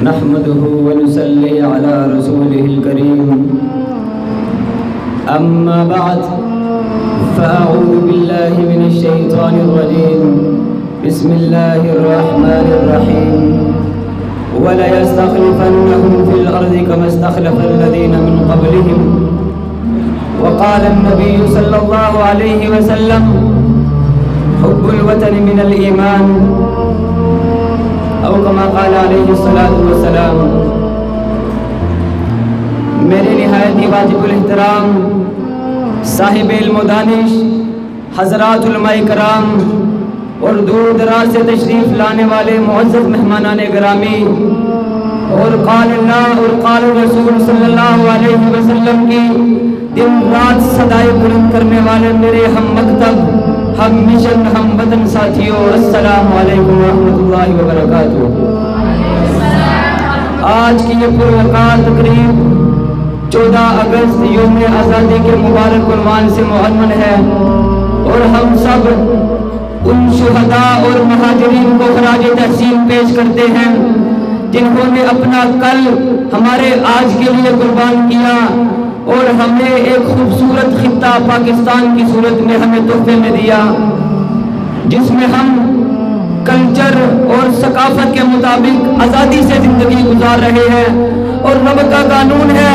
نحمده ونصلي على رسوله الكريم أما بعد فأعوذ بالله من الشيطان الرجيم بسم الله الرحمن الرحيم وليستخلفنهم في الأرض كما استخلف الذين من قبلهم وقال النبي صلى الله عليه وسلم حب الوطن من الإيمان او کما قال علیہ الصلوۃ والسلام۔ میرے نہایت ہی واجب الاحترام صاحب علم و دانش حضرات علماء کرام اور دور دراز سے تشریف لانے والے معزز مہمانان گرامی اور قال اللہ اور قال رسول صلی اللہ علیہ وسلم کی دن رات صدائے بلند کرنے والے میرے ہم مکتب ہم مشن ہم وطن ساتھیوں، السلام علیکم ورحمۃ اللہ وبرکاتہ۔ آج کی یہ پروقار تقریب 14 اگست یوم آزادی کے مبارک عنوان سے منعقد ہے اور ہم سب ان شہداء اور مہاجرین کو خراج تحسین پیش کرتے ہیں جنہوں نے اپنا کل ہمارے آج کے لیے قربان کیا اور ہمیں ایک خوبصورت خطہ پاکستان کی صورت میں ہمیں تحفے میں دیا، جس میں ہم کلچر اور ثقافت کے مطابق آزادی سے زندگی گزار رہے ہیں، اور رب کا قانون ہے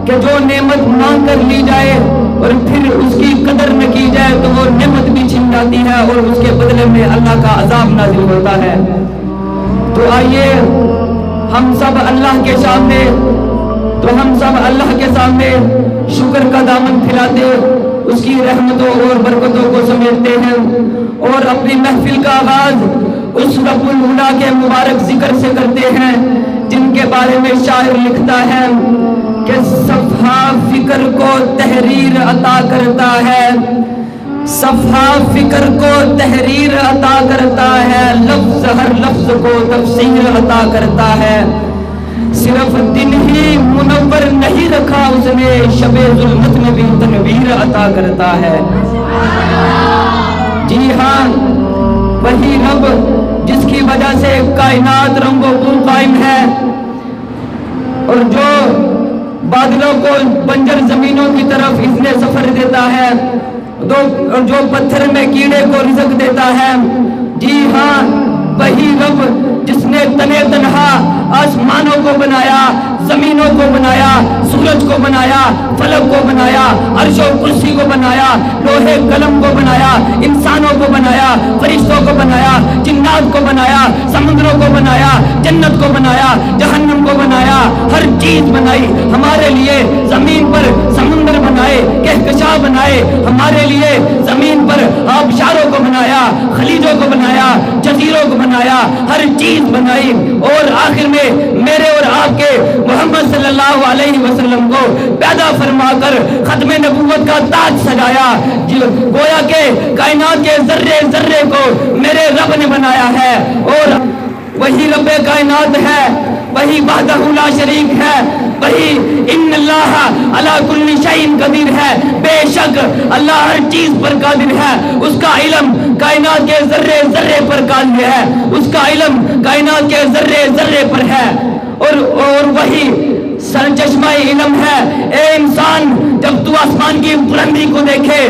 کہ جو نعمت مانگ کر لی جائے اور پھر اس کی قدر نہ کی جائے تو وہ نعمت بھی چھن جاتی ہے اور اس کے بدلے میں اللہ کا عذاب نازل ہوتا ہے۔ تو آئیے ہم سب اللہ کے سامنے شکر کا دامن پھیلاتے اس کی رحمتوں اور برکتوں کو سمیٹتے ہیں اور اپنی محفل کا آغاز اس رب العلا کے مبارک ذکر سے کرتے ہیں جن کے بارے میں شاعر لکھتا ہے کہ صفحہ فکر کو تحریر عطا کرتا ہے، صفحہ فکر کو تحریر عطا کرتا ہے، لفظ ہر لفظ کو تفسیر عطا کرتا ہے، صرف دن ہی منور نہیں رکھا اس نے، شب ظلمت میں بھی تنویر عطا کرتا ہے۔ جی ہاں، وہی رب جس کی وجہ سے کائنات رنگ و بو قائم ہے اور جو بادلوں کو بنجر زمینوں کی طرف اذن سفر دیتا ہے اور جو پتھر میں کیڑے کو رزق دیتا ہے، جی ہاں وہی رب جس نے تنے تنہا آسمانوں کو بنایا، زمینوں کو بنایا، سورج کو بنایا، فلک کو بنایا، عرش و کرسی کو بنایا، لوہے قلم کو بنایا، انسانوں کو بنایا، فرشتوں کو بنایا، جنات کو بنایا، سمندروں کو بنایا، جنت کو بنایا، جہنم کو بنایا، ہر چیز بنائی ہمارے لیے، زمین پر سمندر بنائے، کہکشاں بنائے ہمارے لیے، زمین پر آبشاروں کو بنایا، خلیجوں کو بنایا، جزیروں کو بنایا، ہر چیز بنائی، اور آخر میں میرے اور آپ کے محمد صلی اللہ علیہ وسلم کو پیدا فرما کر ختم نبوت کا تاج سجایا، گویا کہ کائنات کے ذرے ذرے کو میرے رب نے بنایا ہے، اور وہی رب کائنات ہے، وہی وحدہ لا شریک ہے، وہی ان اللہ علی کل شیء قدیر ہے، بے شک اللہ ہر چیز پر قادر ہے، اس کا علم کائنات کے ذرے ذرے پر قادر ہے، اس کا علم کائنات کے ذرے ذرے پر ہے، اور وہی سرچشمہ علم ہے۔ اے انسان، جب تو آسمان کی بلندی کو دیکھے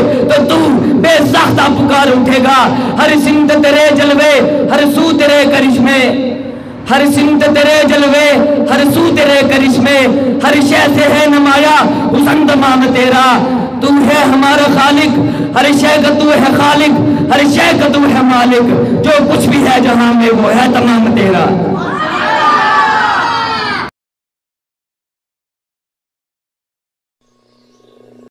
تو بے ساختہ پکار اٹھے گا، ہر سمت تیرے جلوے، ہر سو تیرے کرشمے، ہر سمت تیرے جلوے، ہر سو تیرے کرشمے، ہر شے سے ہے نمایاں حسن تمام تیرا، تو ہے ہمارا خالق، ہر شے کا تو ہے خالق، ہر شے کا تو ہے مالک، جو کچھ بھی ہے جہاں میں وہ ہے تمام تیرا۔